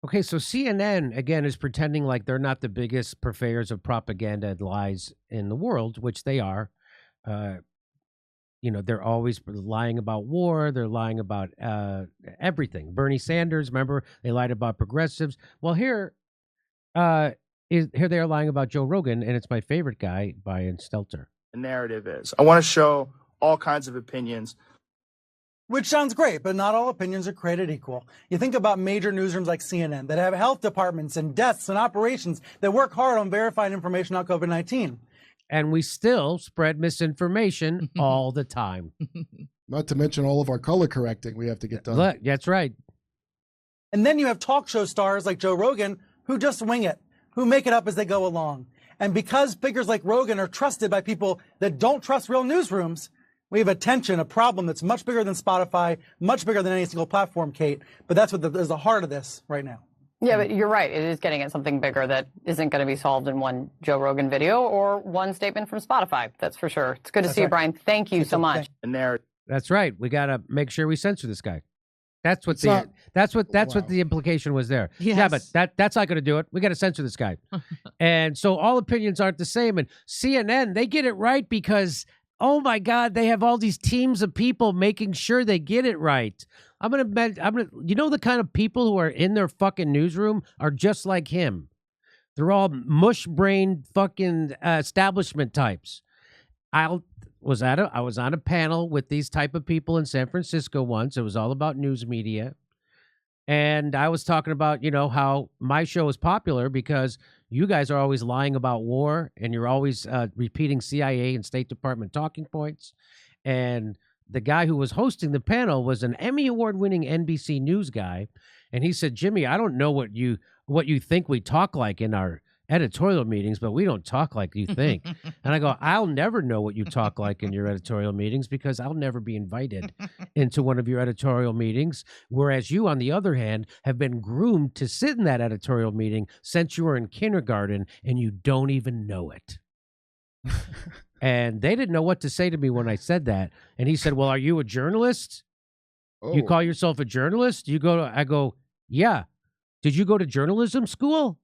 Okay, so CNN, again, is pretending like they're not the biggest purveyors of propaganda and lies in the world, which they are. Uh, they're always lying about war. They're lying about everything. Bernie Sanders, remember, they lied about progressives. Well, here they are lying about Joe Rogan, and it's my favorite guy, Brian Stelter. The narrative is. I want to show all kinds of opinions. Which sounds great, but not all opinions are created equal. You think about major newsrooms like CNN that have health departments and desks and operations that work hard on verifying information on COVID-19. And we still spread misinformation all the time. Not to mention all of our color correcting we have to get done. Look, that's right. And then you have talk show stars like Joe Rogan who just wing it, who make it up as they go along. And because figures like Rogan are trusted by people that don't trust real newsrooms, we have a problem that's much bigger than Spotify, much bigger than any single platform, Kate. But that's what is the heart of this right now. Yeah, but you're right. It is getting at something bigger that isn't going to be solved in one Joe Rogan video or one statement from Spotify. That's for sure. It's good to see you, Brian. Thank you so much. That's right. We got to make sure we censor this guy. That's what what the implication was there. Yes. Yeah, but that's not going to do it. We got to censor this guy. And so all opinions aren't the same. And CNN, they get it right because, oh my God, they have all these teams of people making sure they get it right. The kind of people who are in their fucking newsroom are just like him. They're all mush-brained fucking establishment types. I was on a panel with these type of people in San Francisco once. It was all about news media. And I was talking about, how my show is popular because you guys are always lying about war and you're always repeating CIA and State Department talking points. And the guy who was hosting the panel was an Emmy Award-winning NBC News guy. And he said, Jimmy, I don't know what you think we talk like in our editorial meetings, but we don't talk like you think. And I go, I'll never know what you talk like in your editorial meetings because I'll never be invited into one of your editorial meetings. Whereas you, on the other hand, have been groomed to sit in that editorial meeting since you were in kindergarten and you don't even know it. And they didn't know what to say to me when I said that. And he said, well, are you a journalist? Oh. You call yourself a journalist? I go, yeah. Did you go to journalism school?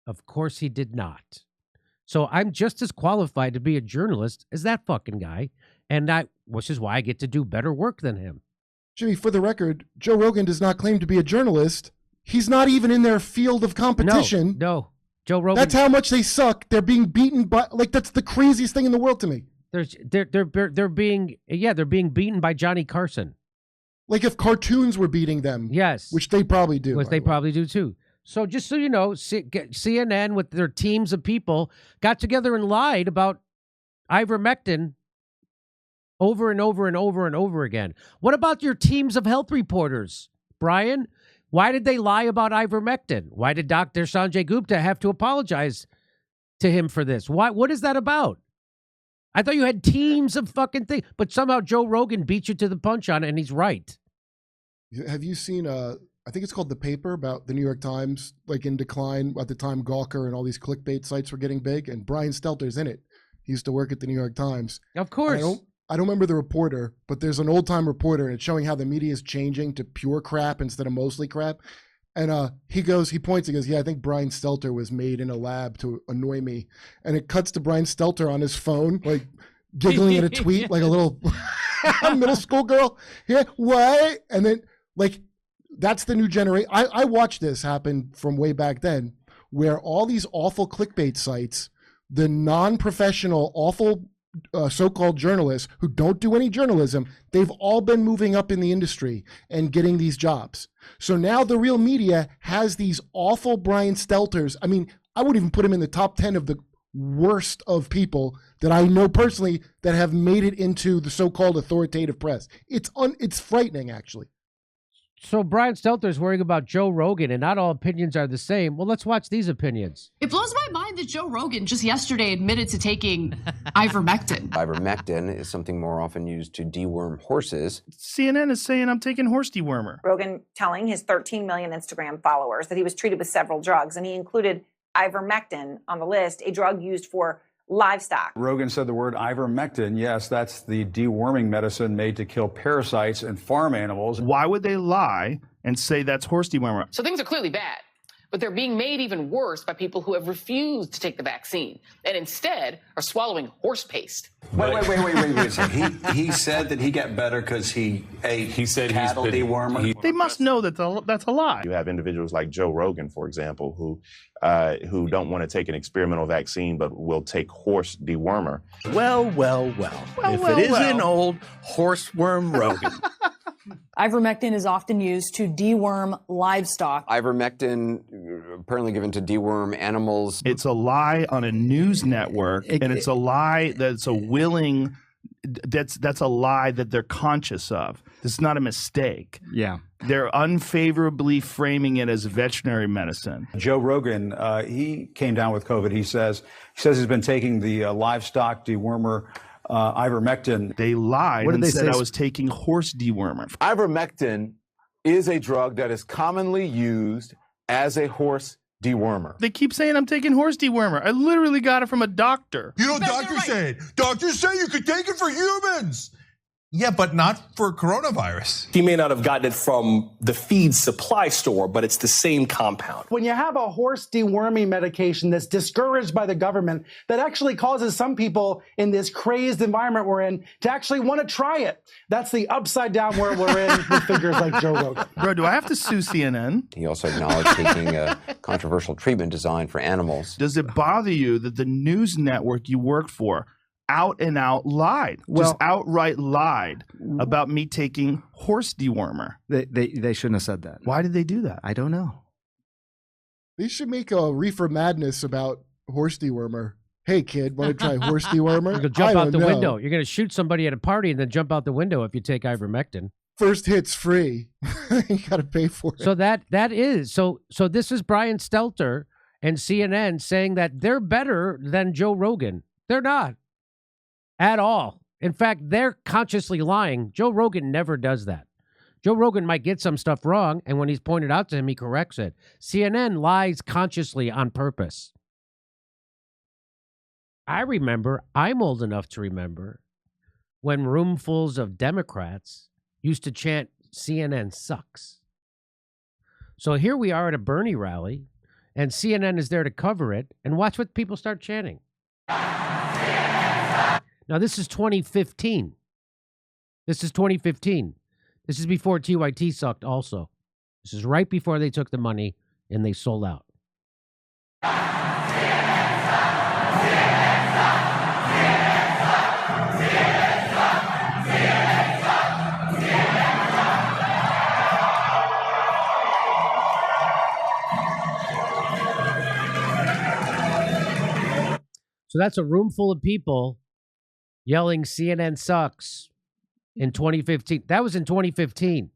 Of course he did not. So I'm just as qualified to be a journalist as that fucking guy. Which is why I get to do better work than him. Jimmy, for the record, Joe Rogan does not claim to be a journalist. He's not even in their field of competition. No. Joe Rogan. That's how much they suck. They're being beaten by, that's the craziest thing in the world to me. They're being beaten by Johnny Carson. Like if cartoons were beating them. Yes. Which they probably do. Which they probably do too. So just so you know, CNN with their teams of people got together and lied about ivermectin over and over and over and over again. What about your teams of health reporters, Brian? Why did they lie about ivermectin? Why did Dr. Sanjay Gupta have to apologize to him for this? What is that about? I thought you had teams of fucking things, but somehow Joe Rogan beat you to the punch on it, and he's right. Have you seen I think it's called The Paper, about the New York Times, like in decline at the time Gawker and all these clickbait sites were getting big, and Brian Stelter's in it. He used to work at the New York Times. Of course. I don't remember the reporter, but there's an old-time reporter, and it's showing how the media is changing to pure crap instead of mostly crap. And he points, yeah, I think Brian Stelter was made in a lab to annoy me. And it cuts to Brian Stelter on his phone, like giggling at a tweet, like a little middle school girl. Yeah, what? And then, like, that's the new generation. I watched this happen from way back then, where all these awful clickbait sites, the non-professional, awful so-called journalists who don't do any journalism, they've all been moving up in the industry and getting these jobs. So now the real media has these awful Brian Stelters. I mean, I would even put him in the top 10 of the worst of people that I know personally that have made it into the so-called authoritative press. It's frightening, actually. So Brian Stelter is worrying about Joe Rogan, and not all opinions are the same. Well, let's watch these opinions. It blows my mind that Joe Rogan just yesterday admitted to taking ivermectin. Ivermectin is something more often used to deworm horses. CNN is saying I'm taking horse dewormer. Rogan telling his 13 million Instagram followers that he was treated with several drugs, and he included ivermectin on the list, a drug used for livestock. Rogan said the word ivermectin. Yes, that's the deworming medicine made to kill parasites in farm animals. Why would they lie and say that's horse dewormer? So things are clearly bad, but they're being made even worse by people who have refused to take the vaccine and instead are swallowing horse paste. Wait a second. He said that he got better because he ate cattle dewormer. They must know that that's a lie. You have individuals like Joe Rogan, for example, who don't want to take an experimental vaccine but will take horse dewormer. Well. If it isn't old horseworm Rogan. Ivermectin is often used to deworm livestock. Ivermectin, apparently given to deworm animals. It's a lie on a news network, and it's a lie that's a lie that they're conscious of. It's not a mistake. Yeah. They're unfavorably framing it as veterinary medicine. Joe Rogan, he came down with COVID. He says he's been taking the livestock dewormer ivermectin. They lied and said I was taking horse dewormer. Ivermectin is a drug that is commonly used as a horse dewormer. They keep saying I'm taking horse dewormer. I literally got it from a doctor. You know, doctors say it. Doctors say you could take it for humans. Yeah, but not for coronavirus. He may not have gotten it from the feed supply store, but it's the same compound. When you have a horse deworming medication that's discouraged by the government, that actually causes some people in this crazed environment we're in to actually want to try it. That's the upside down world we're in with figures like Joe Rogan. Bro, do I have to sue CNN? He also acknowledged taking a controversial treatment designed for animals. Does it bother you that the news network you work for out and out lied, just outright lied about me taking horse dewormer? They shouldn't have said that. Why did they do that? I don't know. They should make a Reefer Madness about horse dewormer. Hey, kid, want to try horse dewormer? You're going to jump out the window. You're going to shoot somebody at a party and then jump out the window if you take ivermectin. First hit's free. You got to pay for it. So that is so this is Brian Stelter and CNN saying that they're better than Joe Rogan. They're not. At all. In fact, they're consciously lying. Joe Rogan never does that. Joe Rogan might get some stuff wrong, and when he's pointed out to him, he corrects it. CNN lies consciously on purpose. I'm old enough to remember, when roomfuls of Democrats used to chant, CNN sucks. So here we are at a Bernie rally, and CNN is there to cover it, and watch what people start chanting. Now, this is 2015. This is before TYT sucked also. This is right before they took the money and they sold out. So that's a room full of people yelling CNN sucks in 2015. That was in 2015.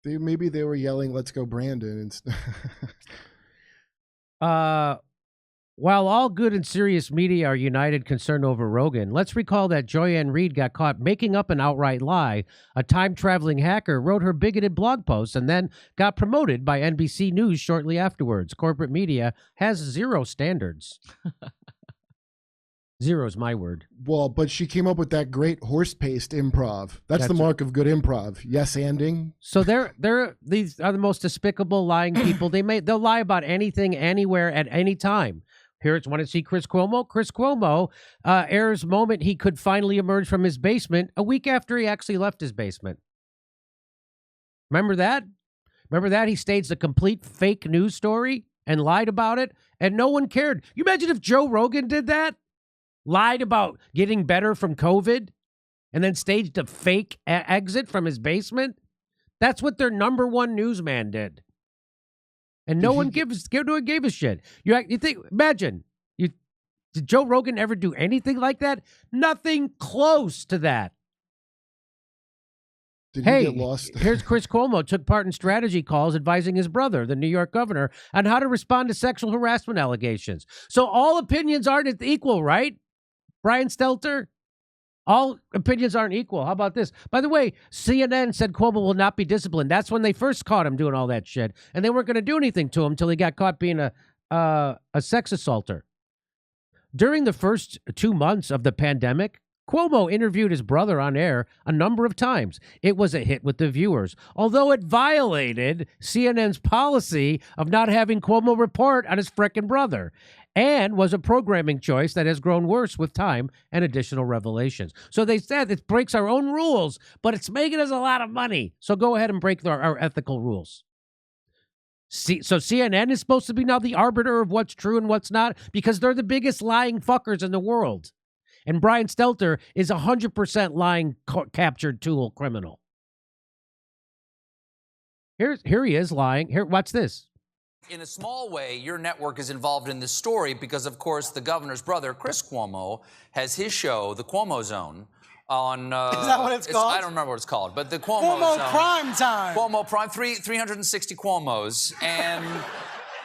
Maybe they were yelling, let's go Brandon. While all good and serious media are united concern over Rogan, let's recall that Joyanne Reid got caught making up an outright lie. A time-traveling hacker wrote her bigoted blog post and then got promoted by NBC News shortly afterwards. Corporate media has zero standards. Zero is my word. Well, but she came up with that great horse paste improv. That's the mark of good improv. Yes-anding. So these are the most despicable lying people. They'll lie about anything, anywhere, at any time. Here it's want to see Chris Cuomo. Chris Cuomo airs moment he could finally emerge from his basement a week after he actually left his basement. Remember that? He staged a complete fake news story and lied about it, and no one cared. You imagine if Joe Rogan did that? Lied about getting better from COVID and then staged a fake exit from his basement? That's what their number one newsman did. And no one gave a shit. You think, imagine, did Joe Rogan ever do anything like that? Nothing close to that. Did he get lost? Here's Chris Cuomo took part in strategy calls advising his brother, the New York governor, on how to respond to sexual harassment allegations. So all opinions aren't equal, right? Brian Stelter? All opinions aren't equal. How about this? By the way, CNN said Cuomo will not be disciplined. That's when they first caught him doing all that shit. And they weren't going to do anything to him until he got caught being a sex assaulter. During the first 2 months of the pandemic, Cuomo interviewed his brother on air a number of times. It was a hit with the viewers, although it violated CNN's policy of not having Cuomo report on his frickin' brother, and was a programming choice that has grown worse with time and additional revelations. So they said it breaks our own rules, but it's making us a lot of money. So go ahead and break our ethical rules. So CNN is supposed to be now the arbiter of what's true and what's not because they're the biggest lying fuckers in the world. And Brian Stelter is 100% lying captured tool criminal. Here he is lying. Here, watch this. In a small way, your network is involved in this story because, of course, the governor's brother, Chris Cuomo, has his show, The Cuomo Zone, on... is that what it's called? I don't remember what it's called, but The Cuomo Zone. Prime Time. Cuomo Prime, 360 Cuomos.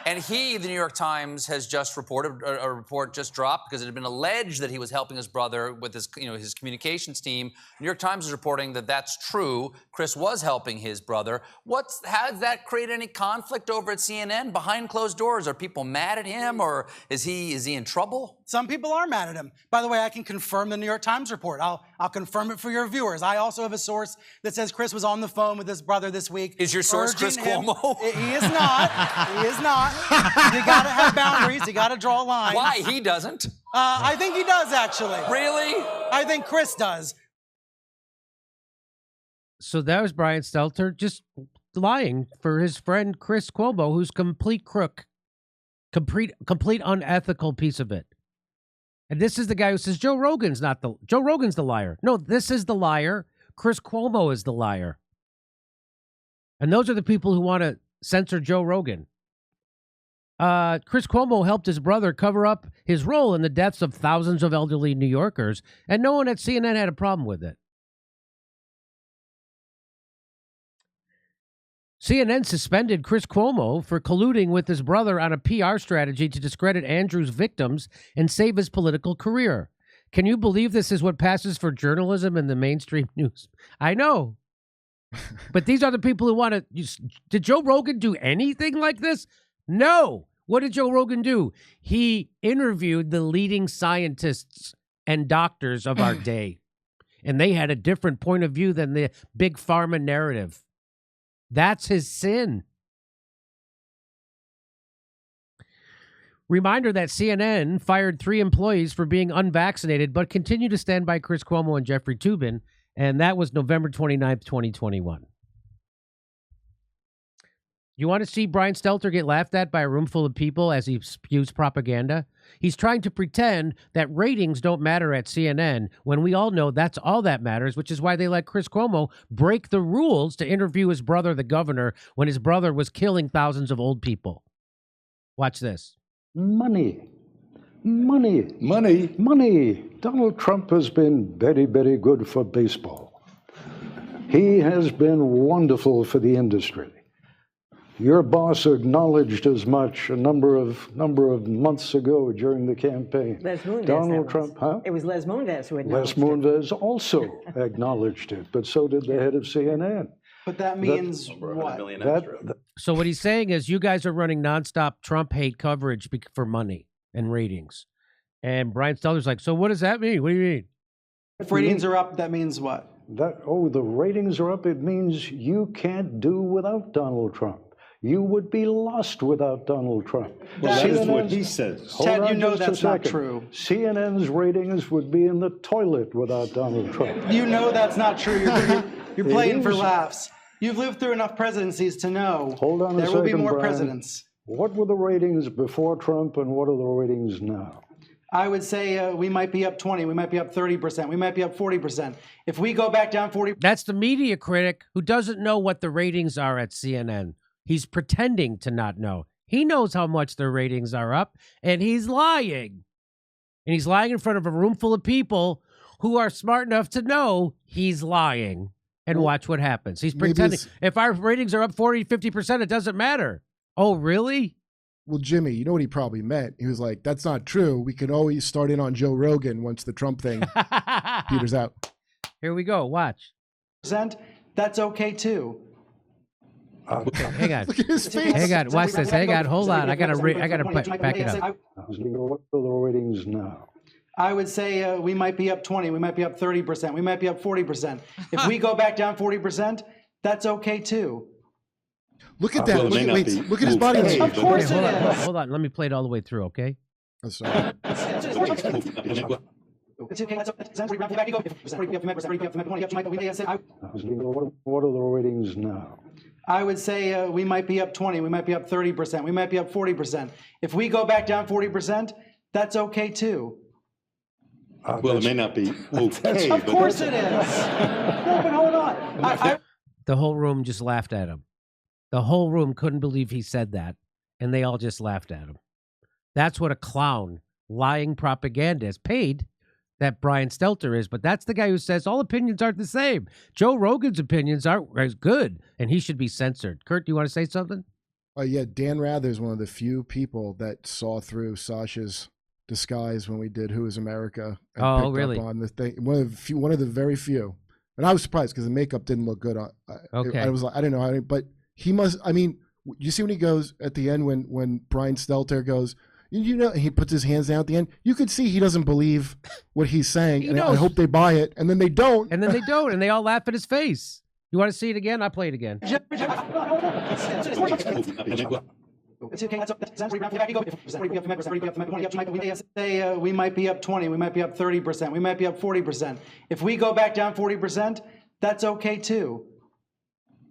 And he, the New York Times, has just reported, a report just dropped because it had been alleged that he was helping his brother with his, his communications team. New York Times is reporting that that's true. Chris was helping his brother. How does that create any conflict over at CNN behind closed doors? Are people mad at him, or is he in trouble? Some people are mad at him. By the way, I can confirm the New York Times report. I'll confirm it for your viewers. I also have a source that says Chris was on the phone with his brother this week. Is your source Chris Cuomo? He is not. He is not. You gotta have boundaries. You gotta draw lines. Why? He doesn't. I think he does, actually. Really? I think Chris does. So that was Brian Stelter just lying for his friend Chris Cuomo, who's complete crook, complete unethical piece of it. And this is the guy who says Joe Rogan's the liar. No, this is the liar. Chris Cuomo is the liar. And those are the people who want to censor Joe Rogan. Chris Cuomo helped his brother cover up his role in the deaths of thousands of elderly New Yorkers, and no one at CNN had a problem with it. CNN suspended Chris Cuomo for colluding with his brother on a PR strategy to discredit Andrew's victims and save his political career. Can you believe this is what passes for journalism in the mainstream news? I know. But these are the people who want to... Did Joe Rogan do anything like this? No. What did Joe Rogan do? He interviewed the leading scientists and doctors of our day. And they had a different point of view than the big pharma narrative. That's his sin. Reminder that CNN fired 3 employees for being unvaccinated, but continue to stand by Chris Cuomo and Jeffrey Toobin. And that was November 29th, 2021. You want to see Brian Stelter get laughed at by a room full of people as he spews propaganda? He's trying to pretend that ratings don't matter at CNN when we all know that's all that matters, which is why they let Chris Cuomo break the rules to interview his brother, the governor, when his brother was killing thousands of old people. Watch this. Money. Donald Trump has been very, very good for baseball. He has been wonderful for the industry. Your boss acknowledged as much a number of months ago during the campaign. Les Moonves, Donald Trump, huh? It was Les Moonves who acknowledged Les Moonves also acknowledged it, but so did the head of CNN. But that means what? So what he's saying is you guys are running nonstop Trump hate coverage for money and ratings. And Brian Stelter's like, so what does that mean? What do you mean? If ratings are up, that means what? The ratings are up. It means you can't do without Donald Trump. You would be lost without Donald Trump. Well, that is what he says. Ted, you know that's not true. CNN's ratings would be in the toilet without Donald Trump. You know that's not true. You're playing for laughs. You've lived through enough presidencies to know there will be more Brian. presidents. What were the ratings before Trump and what are the ratings now? I would say we might be up 20, we might be up 30%, we might be up 40%. If we go back down 40%. That's the media critic who doesn't know what the ratings are at CNN. He's pretending to not know. He knows how much their ratings are up, and he's lying. And he's lying in front of a room full of people who are smart enough to know he's lying. And watch what happens. He's pretending. If our ratings are up 40, 50%, it doesn't matter. Oh, really? Well, Jimmy, you know what he probably meant? He was like, that's not true. We can always start in on Joe Rogan once the Trump thing peters out. Here we go. Watch. That's okay, too. Hang on. Hang on. Watch this. Hang on. Hold on. I gotta back it up. What are the ratings now? I would say we might be up 20, we might be up 30%, we might be up 40%. If we go back down 40%, that's okay too. Look at that. Look at his body. Of course it is. Hold on. Let me play it all the way through, okay? I'm sorry. What are the ratings now? I would say we might be up 20, we might be up 30%, we might be up 40%. If we go back down 40%, that's okay too. Well, it may not be okay. Of course it is. No, but hold on. The whole room just laughed at him. The whole room couldn't believe he said that, and they all just laughed at him. That's what a clown, lying propagandist, paid that Brian Stelter is, but that's the guy who says all opinions aren't the same. Joe Rogan's opinions aren't as good, and he should be censored. Kurt, do you want to say something? Yeah, Dan Rather is one of the few people that saw through Sasha's disguise when we did Who Is America. And Oh, picked really? Up on the thing. One of the very few. And I was surprised because the makeup didn't look good. Okay. I was like, I didn't know how, but he must. I mean, you see when he goes at the end when Brian Stelter goes, you know, he puts his hands down at the end. You could see he doesn't believe what he's saying, and I hope they buy it, and then they don't. And then they don't, and they all laugh at his face. You want to see it again? I'll play it again. We might be up 20, we might be up 30%, we might be up 40%. If we go back down 40%, that's okay too.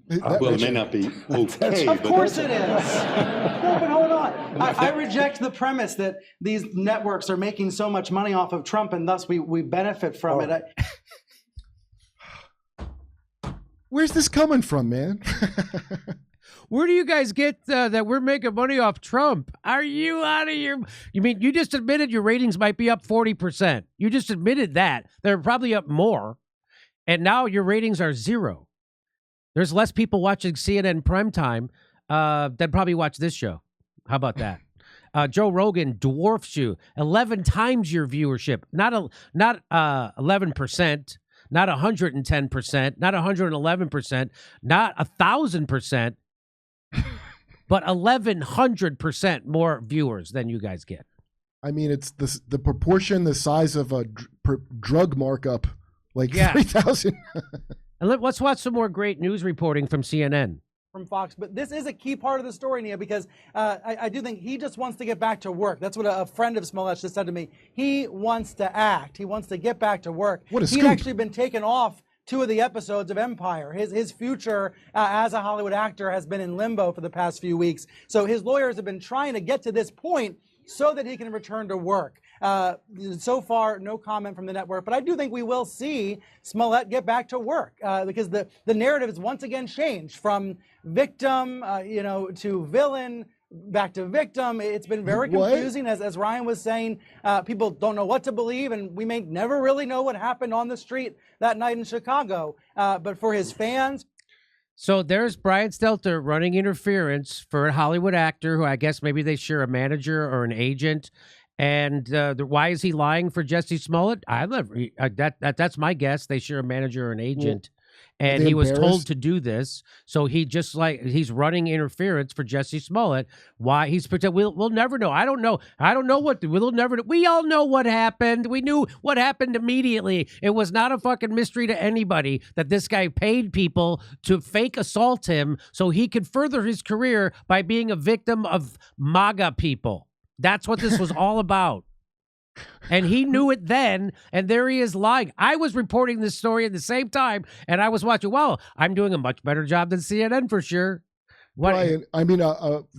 Well, it may not be okay. Of course it is. No, but hold on. I reject the premise that these networks are making so much money off of Trump and thus we benefit from it. Where's this coming from, man? Where do you guys get that we're making money off Trump? Are you out of your... You mean you just admitted your ratings might be up 40%. You just admitted that. They're probably up more. And now your ratings are 0. There's less people watching CNN primetime than probably watch this show. How about that? Joe Rogan dwarfs you 11 times your viewership. Not 11%, not 110%, not 111%, not 1,000%, but 1,100% more viewers than you guys get. I mean, it's the proportion, the size of a drug markup, like 3,000. And let's watch some more great news reporting from CNN. From Fox, but this is a key part of the story, Nia, because I do think he just wants to get back to work. That's what a friend of Smollett just said to me. He wants to act. He wants to get back to work. What a scoop. He'd actually been taken off 2 of the episodes of Empire. His future as a Hollywood actor has been in limbo for the past few weeks. So his lawyers have been trying to get to this point so that he can return to work. So far, no comment from the network, but I do think we will see Smollett get back to work because the narrative has once again changed from victim, to villain, back to victim. It's been very confusing, as Ryan was saying. People don't know what to believe, and we may never really know what happened on the street that night in Chicago. But for his fans. So there's Brian Stelter running interference for a Hollywood actor who I guess maybe they share a manager or an agent. And why is he lying for Jesse Smollett? That's my guess. They share a manager or an agent. And he was told to do this. So he's running interference for Jesse Smollett. Why he's pretending? We'll never know. I don't know we'll never know. We all know what happened. We knew what happened immediately. It was not a fucking mystery to anybody that this guy paid people to fake assault him so he could further his career by being a victim of MAGA people. That's what this was all about. And he knew it then, and there he is lying. I was reporting this story at the same time, and I was watching, wow, I'm doing a much better job than CNN for sure. Brian,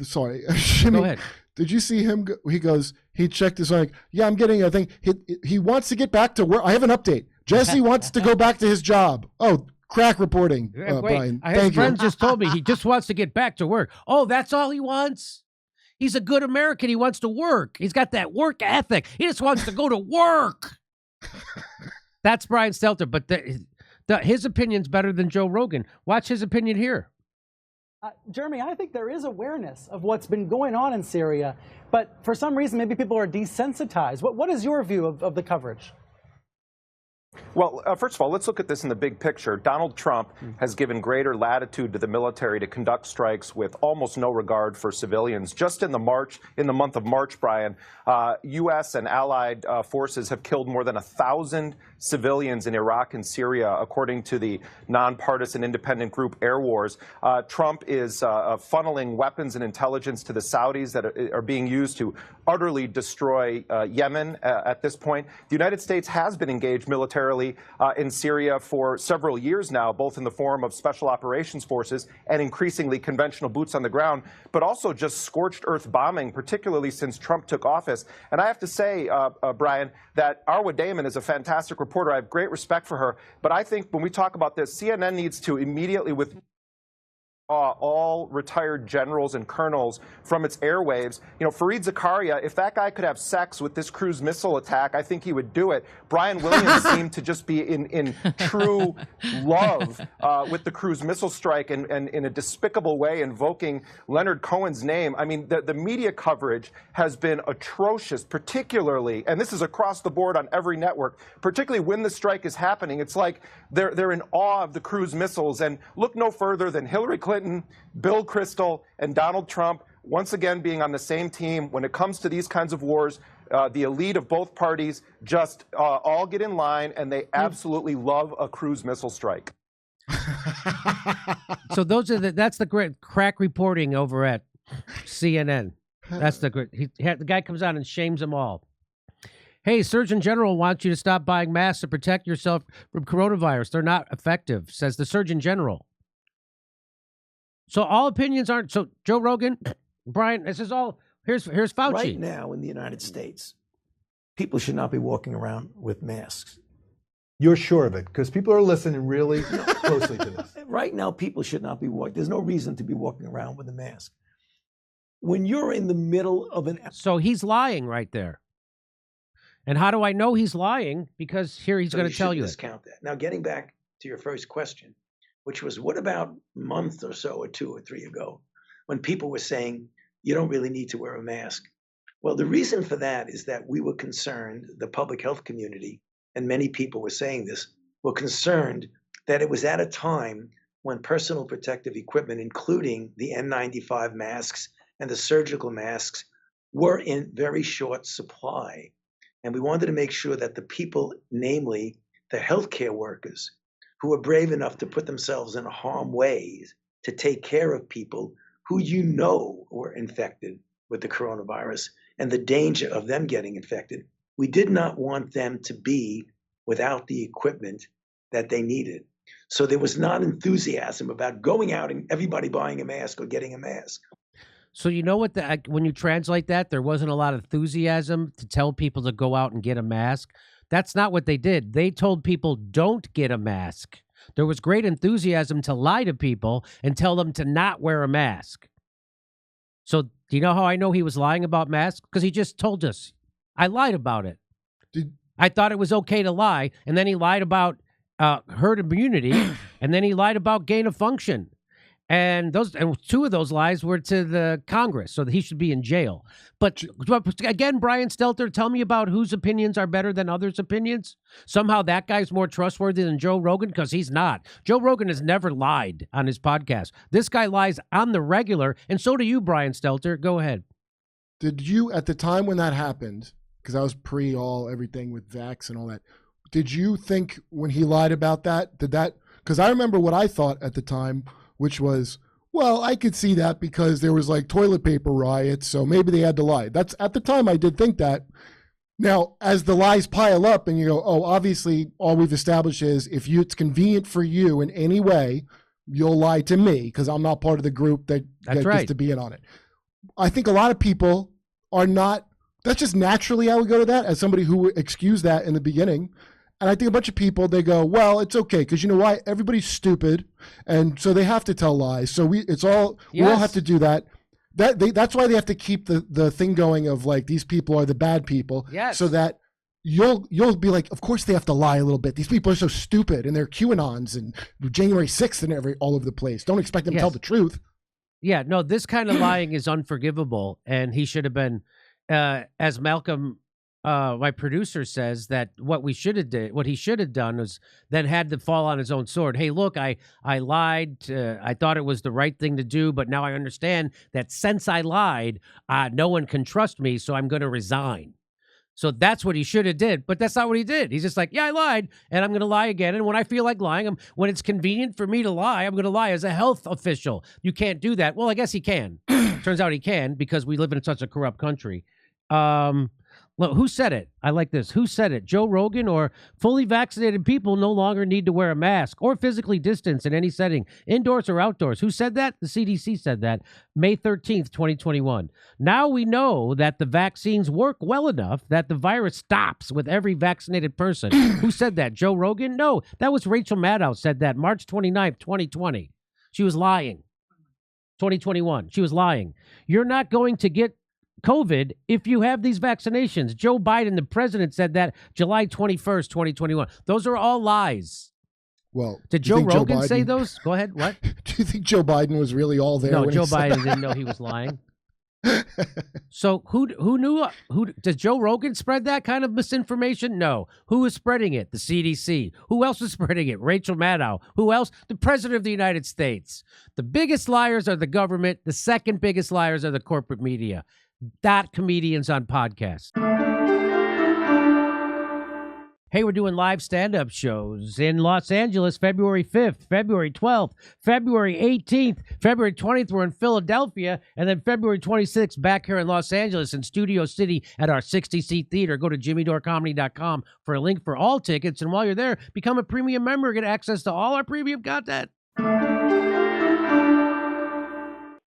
sorry. Go ahead. Did you see him? He checked his, I'm getting a thing. He wants to get back to work. I have an update. Jesse wants to go back to his job. Oh, crack reporting, Brian. His friend just told me he just wants to get back to work. Oh, that's all he wants? He's a good American. He wants to work. He's got that work ethic. He just wants to go to work. That's Brian Stelter, but his opinion's better than Joe Rogan. Watch his opinion here. Jeremy, I think there is awareness of what's been going on in Syria, but for some reason, maybe people are desensitized. What is your view of the coverage? Well, first of all, let's look at this in the big picture. Donald Trump has given greater latitude to the military to conduct strikes with almost no regard for civilians. Just in the month of March, Brian, U.S. and allied forces have killed more than 1,000 civilians in Iraq and Syria, according to the nonpartisan independent group Air Wars. Trump is funneling weapons and intelligence to the Saudis that are being used to utterly destroy Yemen at this point. The United States has been engaged militarily in Syria for several years now, both in the form of special operations forces and increasingly conventional boots on the ground, but also just scorched earth bombing, particularly since Trump took office. And I have to say, Brian, that Arwa Damon is a fantastic reporter. I have great respect for her. But I think when we talk about this, CNN needs to immediately withdraw all retired generals and colonels from its airwaves. You know, Fareed Zakaria, if that guy could have sex with this cruise missile attack, I think he would do it. Brian Williams seemed to just be in true love with the cruise missile strike and in a despicable way invoking Leonard Cohen's name. I mean, the media coverage has been atrocious, particularly, and this is across the board on every network, particularly when the strike is happening. It's like they're in awe of the cruise missiles. And look no further than Hillary Clinton, Bill Kristol, and Donald Trump once again being on the same team when it comes to these kinds of wars. The elite of both parties just all get in line, and they absolutely love a cruise missile strike. So that's the great crack reporting over at CNN. That's the great. The guy comes out and shames them all. Hey, Surgeon General wants you to stop buying masks to protect yourself from coronavirus. They're not effective, says the Surgeon General. So all opinions aren't. So Joe Rogan, Brian, this is all. Here's Fauci. Right now in the United States, people should not be walking around with masks. You're sure of it because people are listening really closely to this. Right now, people should not be walking. There's no reason to be walking around with a mask. When you're in the middle of an... So he's lying right there. And how do I know he's lying? Because here he's going to tell you. Discount that. Now, getting back to your first question, which was what about a month or so or 2 or 3 ago when people were saying you don't really need to wear a mask? Well, the reason for that is that we were concerned, the public health community, and many people were saying this, were concerned that it was at a time when personal protective equipment, including the N95 masks and the surgical masks, were in very short supply. And we wanted to make sure that the people, namely the healthcare workers, who were brave enough to put themselves in harm's way to take care of people who were infected with the coronavirus and the danger of them getting infected. We did not want them to be without the equipment that they needed. So there was not enthusiasm about going out and everybody buying a mask or getting a mask. So you know what? When you translate that, there wasn't a lot of enthusiasm to tell people to go out and get a mask. That's not what they did. They told people don't get a mask. There was great enthusiasm to lie to people and tell them to not wear a mask. So do you know how I know he was lying about masks? Because he just told us. I lied about it. I thought it was okay to lie, and then he lied about herd immunity, and then he lied about gain of function. And 2 of those lies were to the Congress, so that he should be in jail. But again, Brian Stelter, tell me about whose opinions are better than others' opinions. Somehow that guy's more trustworthy than Joe Rogan, because he's not. Joe Rogan has never lied on his podcast. This guy lies on the regular, and so do you, Brian Stelter. Go ahead. Did you, at the time when that happened, because I was everything with Vax and all that, did you think when he lied about that, because I remember what I thought at the time, which was, well, I could see that because there was like toilet paper riots, so maybe they had to lie. That's at the time I did think that. Now, as the lies pile up and you go, oh, obviously all we've established is if it's convenient for you in any way, you'll lie to me because I'm not part of the group that gets to be in on it. I think a lot of people are not, that's just naturally how we go to that as somebody who excused that in the beginning. And I think a bunch of people, they go, well, it's okay, because you know why? Everybody's stupid, and so they have to tell lies. So we all have to do that. That's why they have to keep the thing going of like these people are the bad people. Yes. So that you'll be like, of course they have to lie a little bit. These people are so stupid, and they're QAnons and January 6th and all over the place. Don't expect them to tell the truth. Yeah, no, this kind of lying is unforgivable, and he should have been, as Malcolm my producer says that what he should have done was then had to fall on his own sword. Hey, look, I lied. I thought it was the right thing to do, but now I understand that since I lied, no one can trust me, so I'm going to resign. So that's what he should have did, but that's not what he did. He's just like, yeah, I lied, and I'm going to lie again. And when I feel like lying, when it's convenient for me to lie, I'm going to lie as a health official. You can't do that. Well, I guess he can. Turns out he can because we live in such a corrupt country. Look, who said it? I like this. Who said it? Joe Rogan? Or fully vaccinated people no longer need to wear a mask or physically distance in any setting, indoors or outdoors. Who said that? The CDC said that May 13th, 2021. Now we know that the vaccines work well enough that the virus stops with every vaccinated person. Who said that? Joe Rogan? No, that was Rachel Maddow said that March 29th, 2020. She was lying. 2021. She was lying. You're not going to get COVID if you have these vaccinations. Joe Biden, the president, said that July 21st, 2021. Those are all lies. Well, did Joe Rogan say those? Go ahead. What? Do you think Joe Biden was really all there? No, when Joe he said Biden that? didn't know he was lying. So who knew? Does Joe Rogan spread that kind of misinformation? No. Who is spreading it? The CDC. Who else is spreading it? Rachel Maddow. Who else? The President of the United States. The biggest liars are the government. The second biggest liars are the corporate media. Not comedians on podcasts. Hey, we're doing live stand-up shows in Los Angeles, February 5th, February 12th, February 18th, February 20th, we're in Philadelphia, and then February 26th, back here in Los Angeles in Studio City at our 60-seat theater. Go to jimmydorecomedy.com for a link for all tickets, and while you're there, become a premium member, get access to all our premium content.